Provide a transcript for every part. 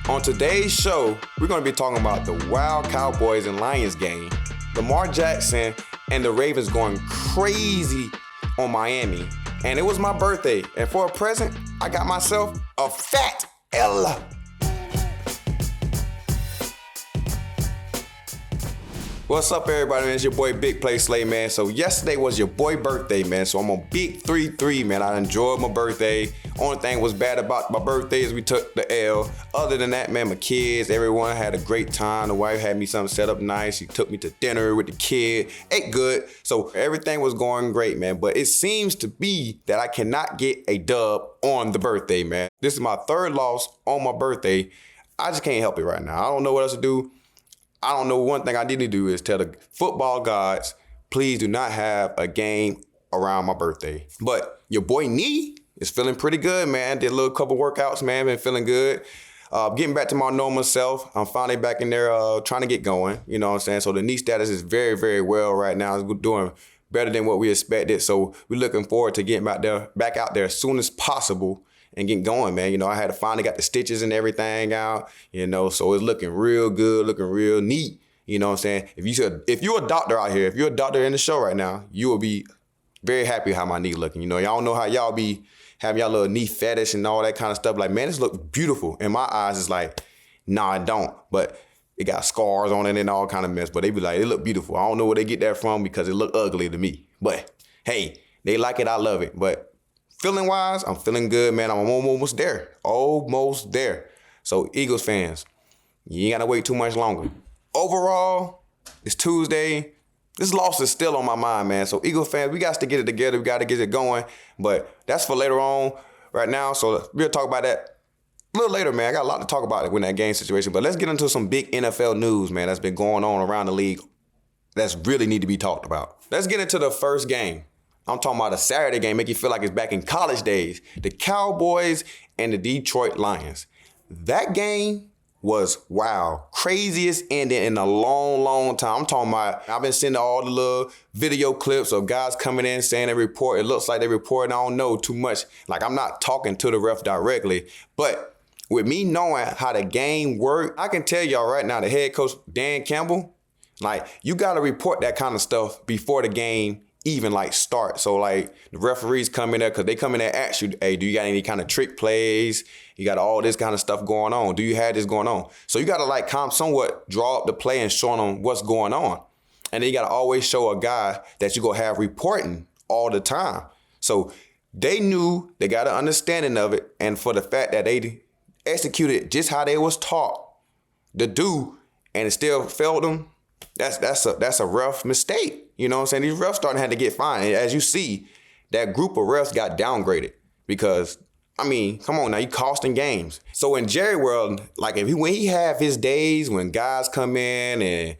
On today's show, we're going to be talking about the wild Cowboys and Lions game, Lamar Jackson and the Ravens going crazy on Miami. And it was my birthday, and for a present, I got myself a fat L. What's up, everybody, man? It's your boy Big Play Slay, man. So yesterday was your boy birthday, man. So I'm on big 3-3, man. I enjoyed my birthday. Only thing was bad about my birthday is we took the L. Other than that, man, my kids, everyone had a great time. The wife had me something set up nice. She took me to dinner with the kid. Ate good. So everything was going great, man. But it seems to be that I cannot get a dub on the birthday, man. This is my third loss on my birthday. I just can't help it right now. I don't know what else to do. I don't know. One thing I need to do is tell the football gods, please do not have a game around my birthday. But your boy knee is feeling pretty good, man. Did a little couple workouts, man. Been feeling good. Getting back to my normal self. I'm finally back in there trying to get going. You know what I'm saying? So the knee status is very, very well right now. It's doing better than what we expected. So we're looking forward to getting back out there as soon as possible and getting going, man. You know, I had to finally got the stitches and everything out, you know, so it's looking real good, looking real neat. You know what I'm saying? If you're a doctor out here, if you're a doctor in the show right now, you will be very happy how my knee looking. You know, y'all know how y'all be having y'all little knee fetish and all that kind of stuff. Like, man, this look beautiful. In my eyes, it's like, nah, it don't. But it got scars on it and all kind of mess. But they be like, it look beautiful. I don't know where they get that from because it look ugly to me. But hey, they like it, I love it. But feeling wise, I'm feeling good, man. I'm almost there. Almost there. So Eagles fans, you ain't gotta wait too much longer. Overall, it's Tuesday. This loss is still on my mind, man. So Eagles fans, we got to get it together. We got to get it going. But that's for later on right now. So we'll talk about that a little later, man. I got a lot to talk about it with that game situation. But let's get into some big NFL news, man, that's been going on around the league that's really need to be talked about. Let's get into the first game. I'm talking about a Saturday game, make you feel like it's back in college days. The Cowboys and the Detroit Lions. That game was wow. Craziest ending in a long, long time. I'm talking about, I've been sending all the little video clips of guys coming in saying they report. It looks like they report. I don't know too much. Like, I'm not talking to the ref directly. But with me knowing how the game worked, I can tell y'all right now, the head coach, Dan Campbell, like, you got to report that kind of stuff before the game even like start. So like the referees come in there because they come in there and ask you, hey, do you got any kind of trick plays? You got all this kind of stuff going on. Do you have this going on? So you got to like somewhat draw up the play and show them what's going on. And then you got to always show a guy that you're going to have reporting all the time. So they knew, they got an understanding of it. And for the fact that they executed just how they was taught to do and it still failed them, that's a rough mistake. You know what I'm saying? These refs starting to have to get fined. And as you see, that group of refs got downgraded because, I mean, come on now, you costing games. So in Jerry world, like when he have his days when guys come in and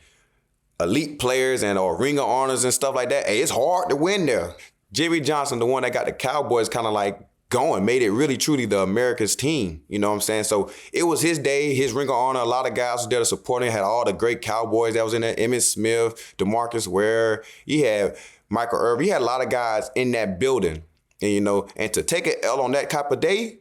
elite players and or ring of honors and stuff like that, hey, it's hard to win there. Jimmy Johnson, the one that got the Cowboys kind of like going, made it really truly the America's team. You know what I'm saying? So it was his day, his ring of honor. A lot of guys was there to support him. Had all the great Cowboys that was in there. Emmitt Smith, DeMarcus Ware. He had Michael Irvin. He had a lot of guys in that building. And, you know, and to take an L on that type of day,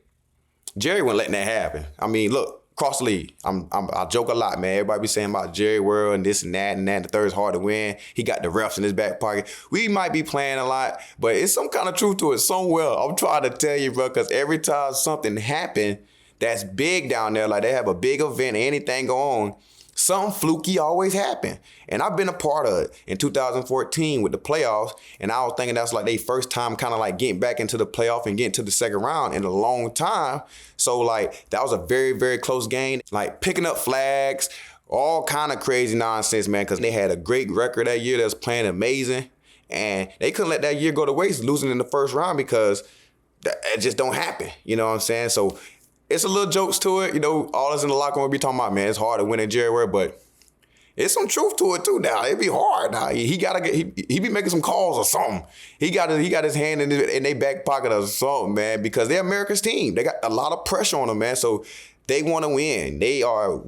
Jerry wasn't letting that happen. I mean, look, across the league, I joke a lot, man. Everybody be saying about Jerry World and this and that and that. The third is hard to win. He got the refs in his back pocket. We might be playing a lot, but it's some kind of truth to it somewhere. I'm trying to tell you, bro, because every time something happen that's big down there, like they have a big event or anything go on, something fluky always happen. And I've been a part of it in 2014 with the playoffs. And I was thinking that's like their first time kind of like getting back into the playoff and getting to the second round in a long time. So like that was a very, very close game. Like picking up flags, all kind of crazy nonsense, man, because they had a great record that year. That was playing amazing. And they couldn't let that year go to waste, losing in the first round because it just don't happen. You know what I'm saying? So it's a little jokes to it. You know, all us in the locker room be talking about, man, it's hard to win in Jerry World, but it's some truth to it too now. It be hard now. He be making some calls or something. He got his hand in their back pocket or something, man, because they're America's team. They got a lot of pressure on them, man. So they want to win. They are a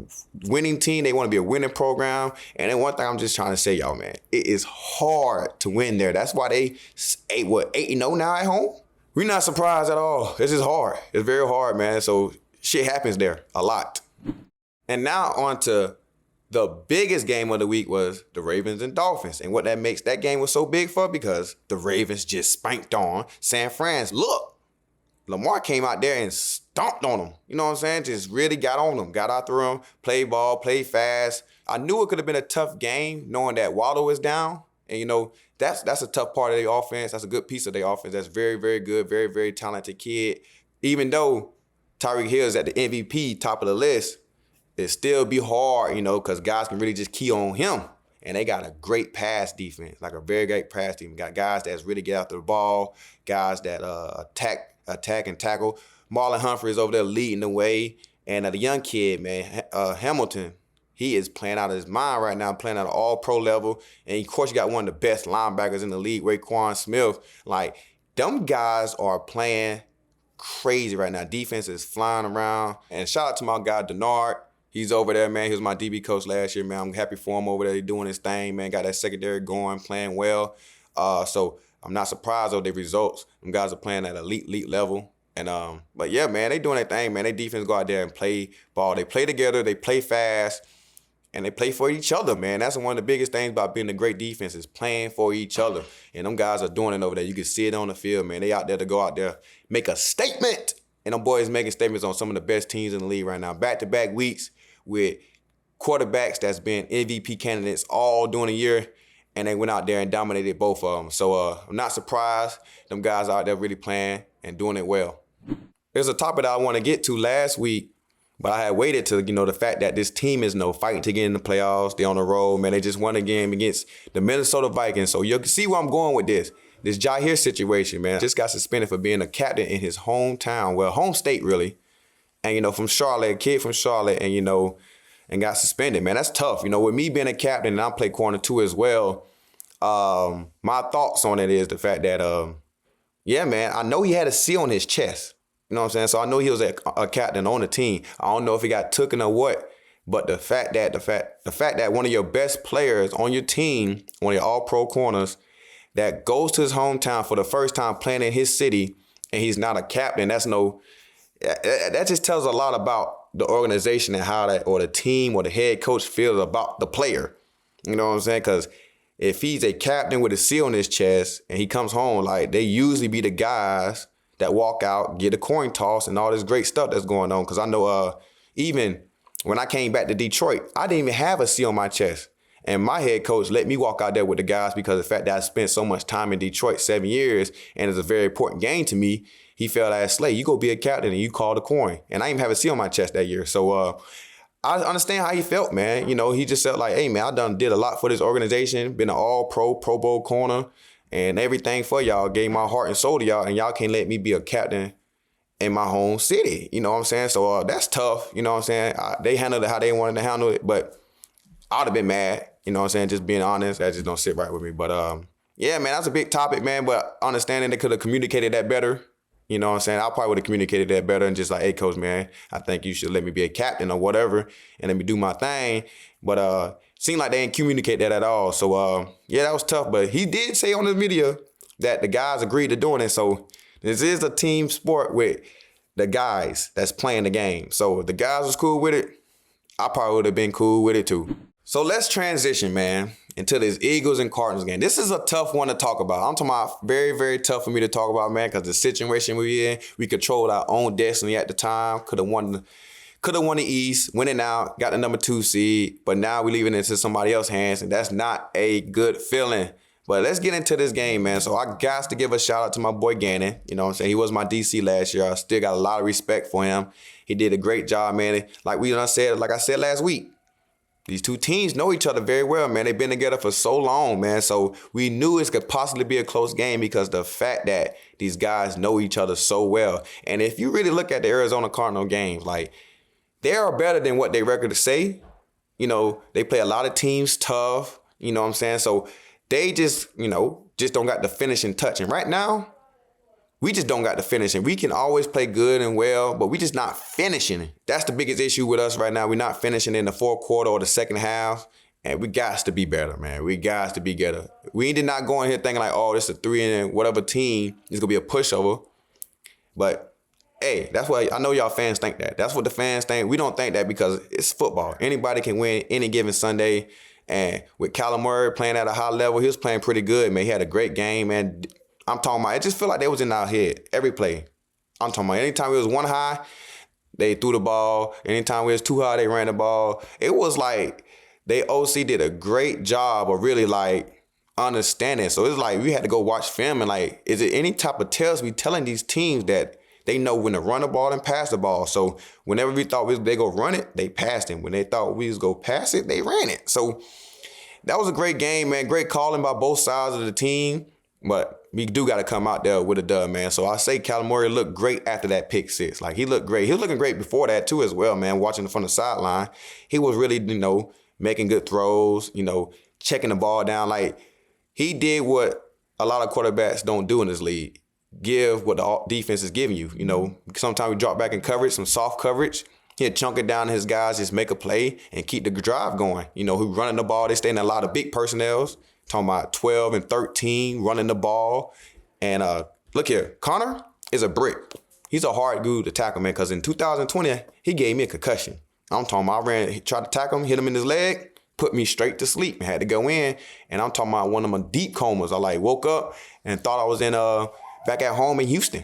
winning team. They want to be a winning program. And then one thing I'm just trying to say, y'all, man, it is hard to win there. That's why they 8-0 now at home. We're not surprised at all. This is hard. It's very hard, man. So shit happens there a lot. And now on to the biggest game of the week was the Ravens and Dolphins. And what that makes that game was so big for, because the Ravens just spanked on San Fran's. Look, Lamar came out there and stomped on them. You know what I'm saying? Just really got on them, got out through them, played ball, played fast. I knew it could have been a tough game knowing that Waddle was down. And, you know, that's a tough part of their offense. That's a good piece of their offense. That's very, very good, very, very talented kid. Even though Tyreek Hill is at the MVP, top of the list, it still be hard, you know, because guys can really just key on him. And they got a great pass defense, like a very great pass defense. Got guys that's really get after the ball, guys that attack and tackle. Marlon Humphrey is over there leading the way. And the young kid, man, Hamilton, he is playing out of his mind right now, playing at an all-pro level. And, of course, you got one of the best linebackers in the league, Raekwon Smith. Like, them guys are playing crazy right now. Defense is flying around. And shout out to my guy, Denard. He's over there, man. He was my DB coach last year, man. I'm happy for him over there. He's doing his thing, man. Got that secondary going, playing well. So I'm not surprised of the results. Them guys are playing at elite level. And but yeah, man, they doing their thing, man. They defense go out there and play ball. They play together. They play fast. And they play for each other, man. That's one of the biggest things about being a great defense is playing for each other. And them guys are doing it over there. You can see it on the field, man. They out there to go out there, make a statement. And them boys making statements on some of the best teams in the league right now. Back-to-back weeks with quarterbacks that's been MVP candidates all during the year. And they went out there and dominated both of them. So I'm not surprised. Them guys out there really playing and doing it well. There's a topic that I want to get to last week. But I had waited to, you know, the fact that this team is fighting to get in the playoffs. They on the road, man. They just won a game against the Minnesota Vikings. So you can see where I'm going with this. This Jaire situation, man. Just got suspended for being a captain in his hometown. Well, home state, really. And, you know, from Charlotte, a kid from Charlotte, and, you know, and got suspended, man. That's tough. You know, with me being a captain, and I play corner too as well, my thoughts on it is the fact that, yeah, man, I know he had a C on his chest. You know what I'm saying? So I know he was a captain on the team. I don't know if he got taken or what, but the fact that one of your best players on your team, one of your all-pro corners, that goes to his hometown for the first time playing in his city, and he's not a captain, that just tells a lot about the organization and how that, or the team or the head coach feels about the player. You know what I'm saying? Because if he's a captain with a C on his chest and he comes home, like, they usually be the guys that walk out, get a coin toss, and all this great stuff that's going on. Because I know even when I came back to Detroit, I didn't even have a C on my chest. And my head coach let me walk out there with the guys because of the fact that I spent so much time in Detroit, 7 years, and it's a very important game to me. He felt like, Slay, you go be a captain and you call the coin. And I didn't even have a C on my chest that year. So I understand how he felt, man. You know, he just felt like, hey, man, I did a lot for this organization, been an all-pro, Pro Bowl corner, and everything for y'all, gave my heart and soul to y'all, and y'all can't let me be a captain in my home city. You know what I'm saying? So that's tough. You know what I'm saying? They handled it how they wanted to handle it, but I would have been mad. You know what I'm saying? Just being honest, that just don't sit right with me. But yeah, man, that's a big topic, man. But understanding they could have communicated that better. You know what I'm saying? I probably would have communicated that better and just like, hey, coach, man, I think you should let me be a captain or whatever and let me do my thing. But seemed like they didn't communicate that at all. So, yeah, that was tough. But he did say on the video that the guys agreed to doing it. So this is a team sport with the guys that's playing the game. So if the guys was cool with it, I probably would have been cool with it too. So let's transition, man, into this Eagles and Cardinals game. This is a tough one to talk about. I'm talking about very, very tough for me to talk about, man, because the situation we in, we controlled our own destiny at the time. Could have won the East, winning out, got the number 2 seed, but now we're leaving it into somebody else's hands, and that's not a good feeling. But let's get into this game, man. So I got to give a shout out to my boy Gannon. You know what I'm saying? He was my DC last year. I still got a lot of respect for him. He did a great job, man. Like I said last week, these two teams know each other very well, man. They've been together for so long, man. So we knew it could possibly be a close game because the fact that these guys know each other so well. And if you really look at the Arizona Cardinal games, like, they are better than what they record to say. You know, they play a lot of teams tough. You know what I'm saying? So they just don't got the finishing touch. And right now, we just don't got the finishing. We can always play good and well, but we just not finishing. That's the biggest issue with us right now. We're not finishing in the fourth quarter or the second half. And we got to be better, man. We got to be better. We did not go in here thinking like, oh, this is a 3 and whatever team is going to be a pushover. But Hey, that's what I know y'all fans think that. That's what the fans think. We don't think that because it's football. Anybody can win any given Sunday. And with Kyler Murray playing at a high level, he was playing pretty good, man. He had a great game, man. I'm talking about, it just feel like they was in our head every play. I'm talking about anytime it was one high, they threw the ball. Anytime it was too high, they ran the ball. It was like they OC did a great job of really like understanding. So it's like we had to go watch film and like, is it any type of tells we telling these teams that they know when to run the ball and pass the ball. So whenever we thought they go run it, they passed it. When they thought we was go pass it, they ran it. So that was a great game, man. Great calling by both sides of the team. But we do got to come out there with a dub, man. So I say Kyler Murray looked great after that pick six. Like, he looked great. He was looking great before that, too, as well, man, watching from the sideline. He was really, making good throws, checking the ball down. Like, he did what a lot of quarterbacks don't do in this league. Give what the defense is giving you. Sometimes we drop back in coverage, some soft coverage. He'll chunk it down to his guys, just make a play and keep the drive going. Who running the ball. They stay in a lot of big personnels. Talking about 12 and 13 running the ball. And look here, Connor is a brick. He's a hard dude to tackle, man, because in 2020, he gave me a concussion. I'm talking about tried to tackle him, hit him in his leg, put me straight to sleep and had to go in. And I'm talking about one of my deep comas. I woke up and thought I was in back at home in Houston.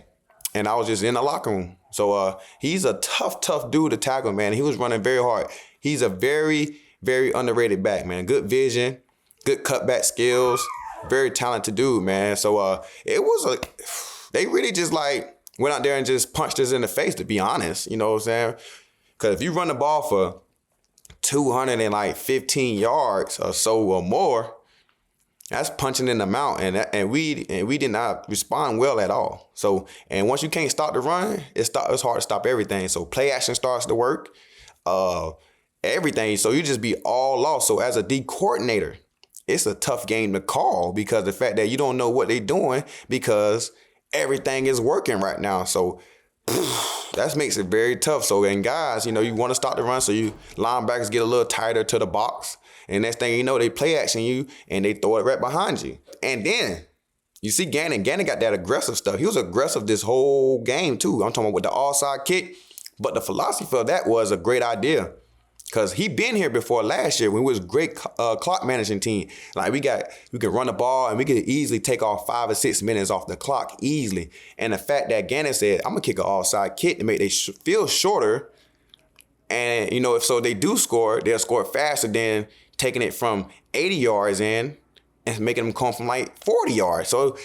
And I was just in the locker room. So he's a tough dude to tackle, man. He was running very hard. He's a very, very underrated back, man. Good vision, good cutback skills, very talented dude, man. So it was they really just went out there and just punched us in the face, to be honest. You know what I'm saying? Because if you run the ball for 215 yards or so or more, that's punching in the mouth, and we did not respond well at all. So, and once you can't stop the run, it's hard to stop everything. So play action starts to work, everything. So you just be all lost. So as a D coordinator, it's a tough game to call because the fact that you don't know what they're doing because everything is working right now. So that makes it very tough. So, and guys, you want to stop the run, so you linebackers get a little tighter to the box. And next thing you know, they play action you and they throw it right behind you. And then you see Gannon. Gannon got that aggressive stuff. He was aggressive this whole game too. I'm talking about with the offside kick. But the philosophy for that was a great idea. Because he been here before last year when we was a great clock managing team. Like we could run the ball and we could easily take off 5 or 6 minutes off the clock easily. And the fact that Gannon said, I'm going to kick an offside kick to make they feel shorter. And, if so they do score, they'll score faster than taking it from 80 yards in and making them come from 40 yards. So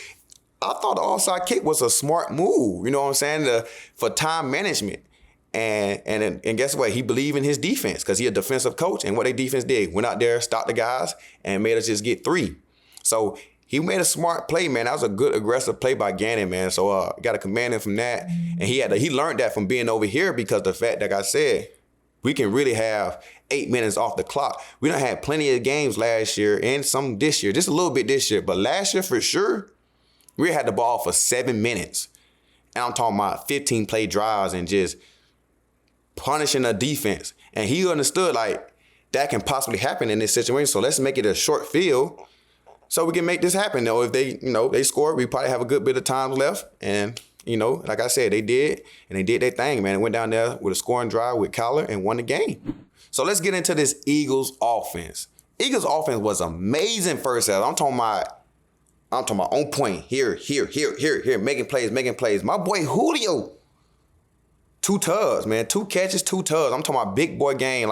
I thought the offside kick was a smart move, you know what I'm saying, for time management. And guess what? He believed in his defense because he's a defensive coach. And what their defense did, went out there, stopped the guys, and made us just get 3. So he made a smart play, man. That was a good aggressive play by Gannon, man. So got to commend him from that. And he learned that from being over here because the fact, like I said, we can really have 8 minutes off the clock. We done had plenty of games last year and some this year, just a little bit this year. But last year, for sure, we had the ball for 7 minutes. And I'm talking about 15 play drives and just punishing the defense. And he understood that can possibly happen in this situation. So let's make it a short field so we can make this happen. If they score, we probably have a good bit of time left. And like I said, they did, and they did their thing, man. It went down there with a scoring drive with Kyler and won the game. So let's get into this Eagles offense. Eagles offense was amazing first half. I'm talking about on point, here, making plays. My boy Julio, 2 tugs, man, 2 catches, 2 tugs. I'm talking about big boy game.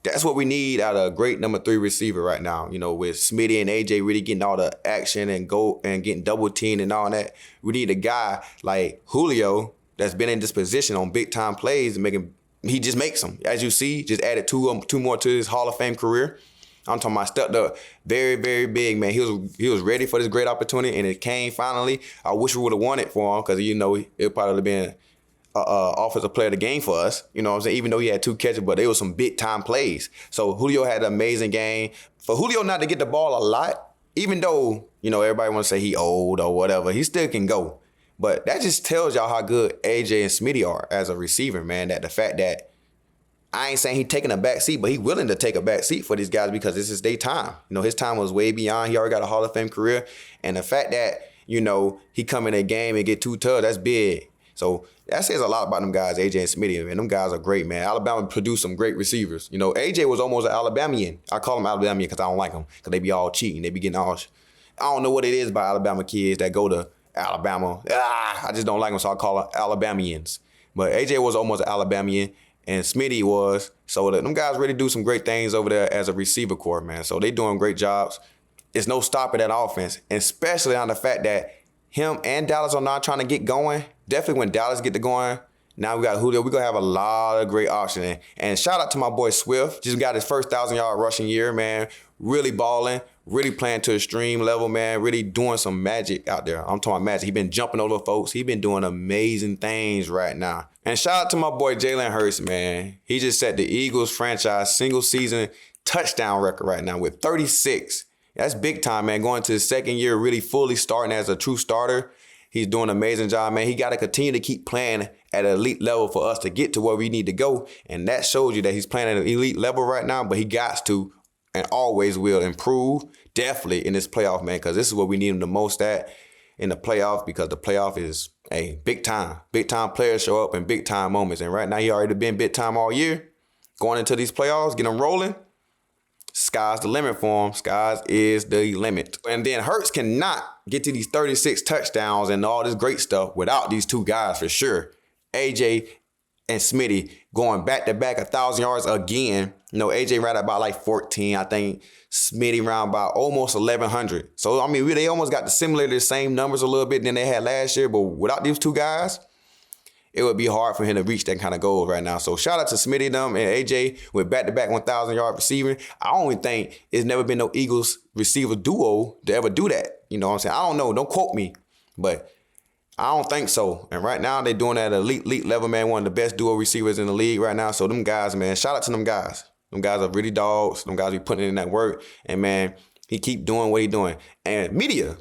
That's what we need out of a great number 3 receiver right now. With Smitty and AJ really getting all the action and getting double teamed and all that. We need a guy like Julio that's been in this position on big time plays and he just makes them. As you see, just added 2 more to his Hall of Fame career. I'm talking about stepped up very, very big, man. He was ready for this great opportunity and it came finally. I wish we would have won it for him because it probably have been offensive player of the game for us, you know what I'm saying? Even though he had 2 catches, but they were some big time plays. So Julio had an amazing game. For Julio not to get the ball a lot, even though, everybody want to say he old or whatever, he still can go. But that just tells y'all how good AJ and Smitty are as a receiver, man. That the fact that I ain't saying he taking a back seat, but he willing to take a back seat for these guys because this is their time. His time was way beyond. He already got a Hall of Fame career. And the fact that, he come in a game and get 2 tugs, that's big. So that says a lot about them guys, AJ and Smitty. Man, them guys are great, man. Alabama produced some great receivers. You know, AJ was almost an Alabamian. I call him Alabamian because I don't like them because they be all cheating. They be getting all. I don't know what it is by Alabama kids that go to Alabama. I just don't like them, so I call them Alabamians. But AJ was almost an Alabamian, and Smitty was. So them guys really do some great things over there as a receiver corps, man. So they doing great jobs. There's no stopping that offense, and especially on the fact that him and Dallas are not trying to get going. Definitely when Dallas get to going, now we got Julio. We're going to have a lot of great options. And shout out to my boy Swift. Just got his first 1,000-yard rushing year, man. Really balling, really playing to extreme level, man. Really doing some magic out there. I'm talking about magic. He been jumping over folks. He been doing amazing things right now. And shout out to my boy Jalen Hurts, man. He just set the Eagles franchise single season touchdown record right now with 36. That's big time, man. Going to his second year, really fully starting as a true starter. He's doing an amazing job, man. He got to continue to keep playing at an elite level for us to get to where we need to go. And that shows you that he's playing at an elite level right now, but he got to and always will improve, definitely in this playoff, man, because this is what we need him the most at in the playoff, because the playoff is big time. Big time players show up in big time moments. And right now, he already been big time all year. Going into these playoffs, get them rolling. Sky's the limit for him. Sky's is the limit. And then Hurts cannot get to these 36 touchdowns and all this great stuff without these two guys for sure. AJ and Smitty going back-to-back 1,000 yards again. You know, AJ right about like 14. I think Smitty around about almost 1,100. So, I mean, they almost got the same numbers a little bit than they had last year. But without these two guys, it would be hard for him to reach that kind of goal right now. So shout out to Smitty them and AJ with back-to-back 1,000-yard receiving. I only think it's never been no Eagles receiver duo to ever do that. You know what I'm saying? I don't know. Don't quote me. But I don't think so. And right now they're doing that at elite level, man. One of the best duo receivers in the league right now. So them guys, man, shout out to them guys. Them guys are really dogs. Them guys be putting in that work. And, man, he keep doing what he doing. And media,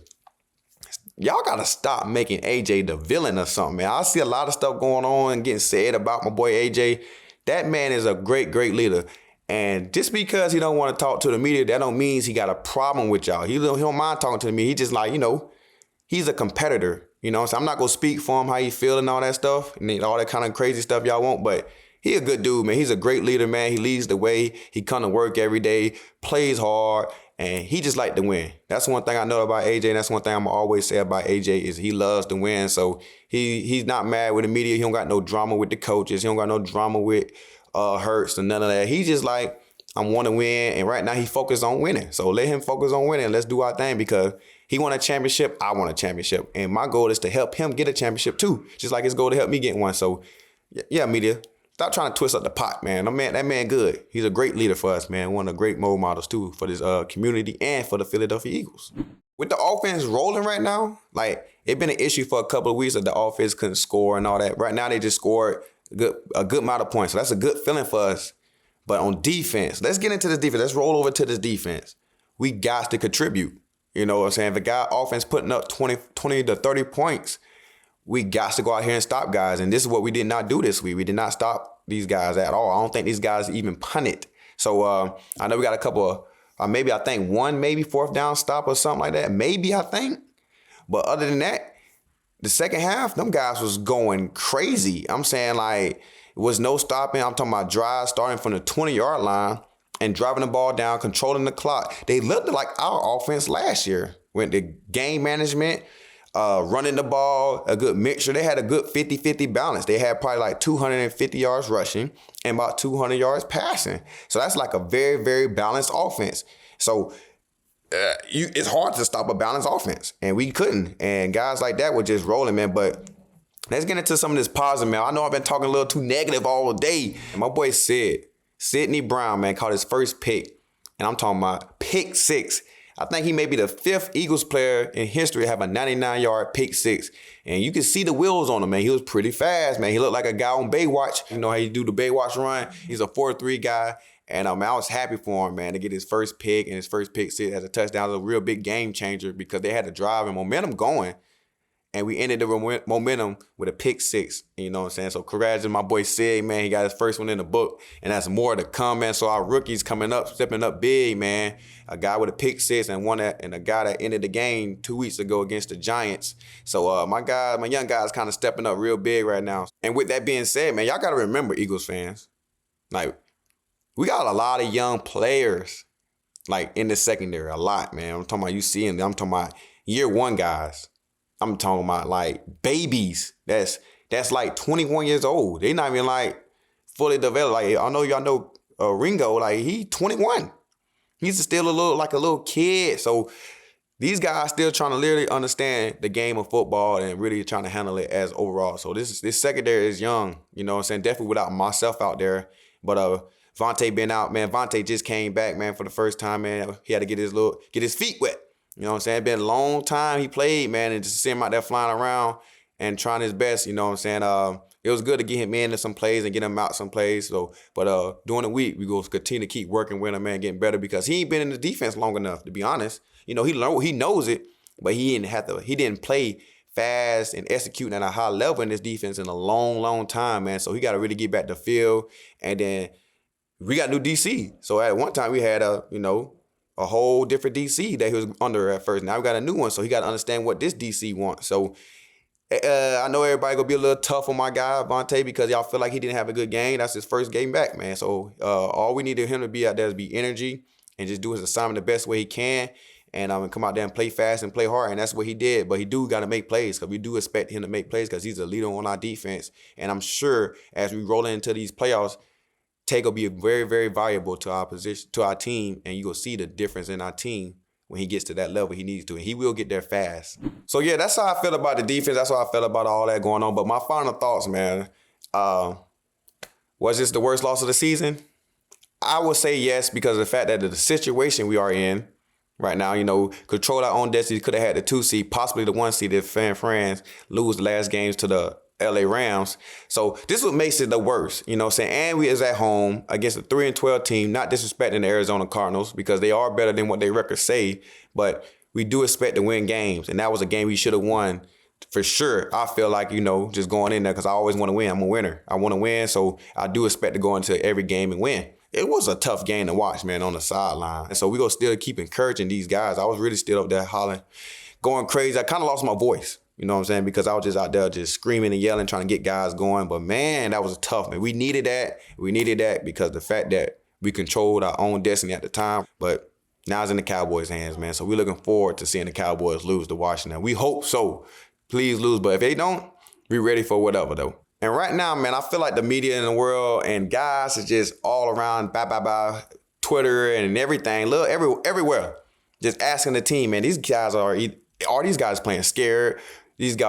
y'all got to stop making AJ the villain or something, man. I see a lot of stuff going on and getting said about my boy AJ. That man is a great leader. And just because he don't want to talk to the media, that don't mean he got a problem with y'all. He don't mind talking to me. He just like, you know, he's a competitor. You know, so I'm not going to speak for him, how he feel and all that stuff, and all that kind of crazy stuff y'all want, but he a good dude, man. He's a great leader, man. He leads the way. He come to work every day, plays hard, and he just like to win. That's one thing I know about AJ, and that's one thing I'm always say about AJ is he loves to win. So he's not mad with the media. He don't got no drama with the coaches. He don't got no drama with Hurts and none of that. He just like, I want to win, and right now he focused on winning. So let him focus on winning. Let's do our thing because he won a championship. I want a championship, and my goal is to help him get a championship too, just like his goal to help me get one. So yeah, media. Stop trying to twist up the pot, man. That man good. He's a great leader for us, man. One of the great role models, too, for this community and for the Philadelphia Eagles. With the offense rolling right now, like, it's been an issue for a couple of weeks that the offense couldn't score and all that. Right now, they just scored a good amount of points. So that's a good feeling for us. But on defense, let's get into this defense. Let's roll over to this defense. We got to contribute. You know what I'm saying? If a guy offense putting up 20 to 30 points, we got to go out here and stop guys. And this is what we did not do this week. We did not stop these guys at all. I don't think these guys even punted. So I know we got a couple of, maybe one fourth down stop or something like that. Maybe, I think. But other than that, the second half, them guys was going crazy. I'm saying, like, it was no stopping. I'm talking about drives starting from the 20-yard line and driving the ball down, controlling the clock. They looked like our offense last year with the game management, running the ball, a good mixture. They had a good 50-50 balance. They had probably like 250 yards rushing and about 200 yards passing. So that's like a very, very balanced offense. So it's hard to stop a balanced offense, and we couldn't. And guys like that were just rolling, man. But let's get into some of this positive, man. I know I've been talking a little too negative all day. And my boy Sidney Brown, man, caught his first pick. And I'm talking about pick 6. I think he may be the 5th Eagles player in history to have a 99-yard pick 6. And you can see the wheels on him, man. He was pretty fast, man. He looked like a guy on Baywatch. You know how you do the Baywatch run? He's a 4-3 guy. And I was happy for him, man, to get his first pick and his first pick 6 as a touchdown. It was a real big game changer because they had the drive and momentum going. and we ended the momentum with a pick six. You know what I'm saying? So congrats to my boy Sid, man. He got his first one in the book, and that's more to come, man. So our rookies coming up, stepping up big, man. A guy with a pick six and a guy that ended the game 2 weeks ago against the Giants. So my young guys kind of stepping up real big right now. And with that being said, man, y'all got to remember, Eagles fans, like, we got a lot of young players, like, in the secondary, a lot, man. I'm talking about you seeing them. I'm talking about year one guys. I'm talking about, like, babies that's like 21 years old. They not even, like, fully developed. Like, I know y'all know Ringo, like, he 21. He's still a little kid. So these guys still trying to literally understand the game of football and really trying to handle it as overall. So this secondary is young, you know what I'm saying? Definitely without myself out there. But Vontae been out, man. Vontae just came back, man, for the first time, man. He had to get his feet wet. You know what I'm saying? It's been a long time he played, man, and just see him out there flying around and trying his best, you know what I'm saying? It was good to get him into some plays and get him out some plays. So, but during the week, we go continue to keep working with him, man, getting better because he ain't been in the defense long enough, to be honest. You know, he knows it, but he didn't play fast and executing at a high level in this defense in a long, long time, man. So he got to really get back to field. And then we got new DC. So at one time we had a whole different DC that he was under at first. Now we got a new one, so he got to understand what this DC wants. So I know everybody gonna be a little tough on my guy Vontae because y'all feel like he didn't have a good game. That's his first game back, man. So all we needed him to be out there is be energy and just do his assignment the best way he can, and come out there and play fast and play hard, and that's what he did. But he do got to make plays because we do expect him to make plays because he's a leader on our defense, and I'm sure as we roll into these playoffs, Tay will be very, very valuable to our position, to our team, and you will see the difference in our team when he gets to that level he needs to, and he will get there fast. So yeah, that's how I feel about the defense. That's how I feel about all that going on. But my final thoughts, man, was this the worst loss of the season? I would say yes, because of the fact that the situation we are in right now, control our own destiny, could have had the 2 seed, possibly the 1 seed if San Fran lose the last games to the LA Rams. So this is what makes it the worst, you know what I'm saying? And we is at home against a 3-12 team, not disrespecting the Arizona Cardinals because they are better than what their records say, but we do expect to win games. And that was a game we should have won for sure. I feel like, just going in there because I always want to win. I'm a winner. I want to win, so I do expect to go into every game and win. It was a tough game to watch, man, on the sideline. And so we going to still keep encouraging these guys. I was really still up there hollering, going crazy. I kind of lost my voice. You know what I'm saying? Because I was just out there just screaming and yelling, trying to get guys going. But, man, that was tough, man. We needed that. We needed that because the fact that we controlled our own destiny at the time. But now it's in the Cowboys' hands, man. So we're looking forward to seeing the Cowboys lose to Washington. We hope so. Please lose. But if they don't, we're ready for whatever, though. And right now, man, I feel like the media in the world and guys is just all around, Twitter and everything, everywhere. Just asking the team, man, these guys are these guys playing scared?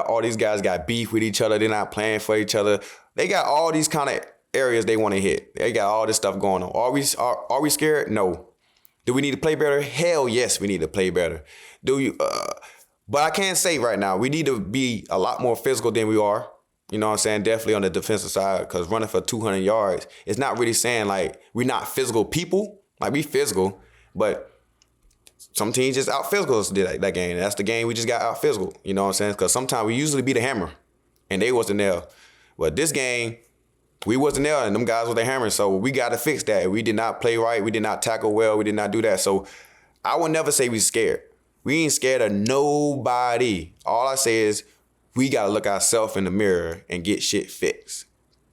All these guys got beef with each other. They're not playing for each other. They got all these kind of areas they want to hit. They got all this stuff going on. Are we scared? No. Do we need to play better? Hell yes, we need to play better. But I can't say right now. We need to be a lot more physical than we are. You know what I'm saying? Definitely on the defensive side, because running for 200 yards, it's not really saying like we're not physical people. Like we physical, but some teams just out physical us that game. That's the game we just got out physical. You know what I'm saying? Because sometimes we usually be the hammer, and they wasn't there. But this game, we wasn't there, and them guys were the hammer. So we got to fix that. We did not play right. We did not tackle well. We did not do that. So I would never say we scared. We ain't scared of nobody. All I say is we got to look ourselves in the mirror and get shit fixed,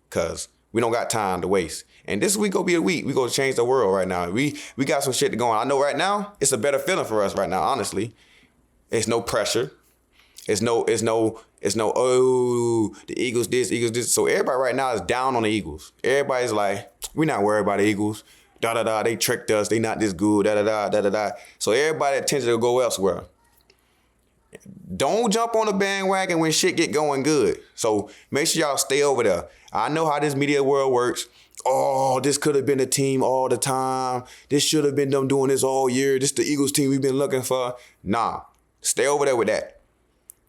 because we don't got time to waste. And this week gonna be a week. We gonna change the world right now. We got some shit to go on. I know right now it's a better feeling for us right now. Honestly, it's no pressure. It's no. Oh, the Eagles this. So everybody right now is down on the Eagles. Everybody's like, we're not worried about the Eagles. They tricked us. They not this good. So everybody attention to go elsewhere. Don't jump on the bandwagon when shit get going good. So make sure y'all stay over there. I know how this media world works. Oh, this could have been the team all the time. This should have been them doing this all year. This the Eagles team we've been looking for. Nah, stay over there with that.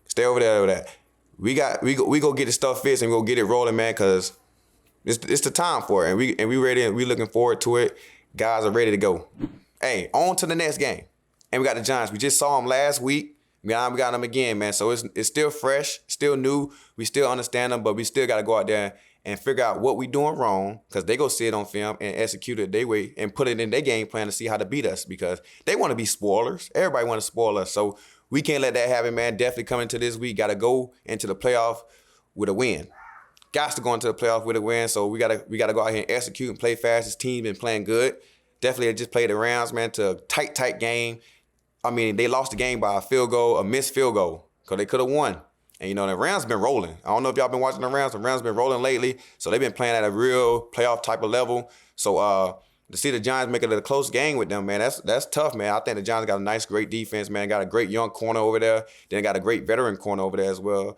Stay over there with that. We go get the stuff fixed and go get it rolling, man, because it's the time for it. And we ready. We looking forward to it. Guys are ready to go. Hey, on to the next game. And we got the Giants. We just saw them last week. We got them again, man. So it's still fresh, still new. We still understand them, but we still got to go out there and figure out what we doing wrong, because they go see it on film and execute it their way and put it in their game plan to see how to beat us, because they want to be spoilers. Everybody want to spoil us. So we can't let that happen, man. Definitely coming to this week, got to go into the playoff with a win. Got to go into the playoff with a win. So we gotta go out here and execute and play fast. This team been playing good. Definitely just played the Rams, man, to a tight game. I mean, they lost the game by a missed field goal, because they could have won. And, the Rams been rolling. I don't know if y'all been watching the Rams. The Rams been rolling lately. So they've been playing at a real playoff type of level. So to see the Giants make it a close game with them, man, that's tough, man. I think the Giants got a nice, great defense, man. Got a great young corner over there. Then got a great veteran corner over there as well.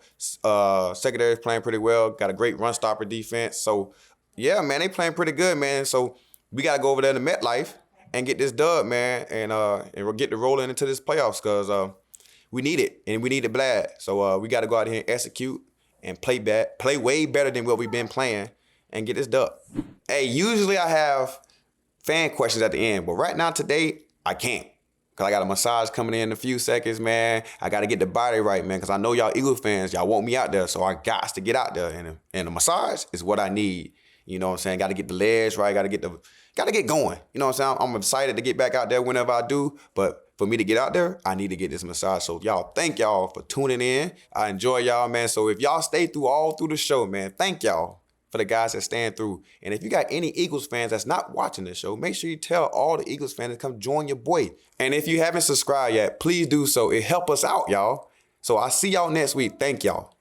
Secondary is playing pretty well. Got a great run stopper defense. So, yeah, man, they playing pretty good, man. So we got to go over there to MetLife and get this dub, man, and we'll get to rolling into this playoffs, because we need it, and we need it bad. So we got to go out here and execute and play way better than what we've been playing, and get this dub. Hey, usually I have fan questions at the end, but right now today I can't, because I got a massage coming in a few seconds, man. I got to get the body right, man, because I know y'all Eagles fans, y'all want me out there, so I got to get out there, and the massage is what I need. You know what I'm saying? Got to get the legs right, got to get going. You know what I'm saying? I'm excited to get back out there whenever I do, but for me to get out there, I need to get this massage. So y'all, thank y'all for tuning in. I enjoy y'all, man. So if y'all stay all through the show, man, thank y'all for the guys that stand through. And if you got any Eagles fans that's not watching this show, make sure you tell all the Eagles fans to come join your boy. And if you haven't subscribed yet, please do so. It help us out, y'all. So I'll see y'all next week. Thank y'all.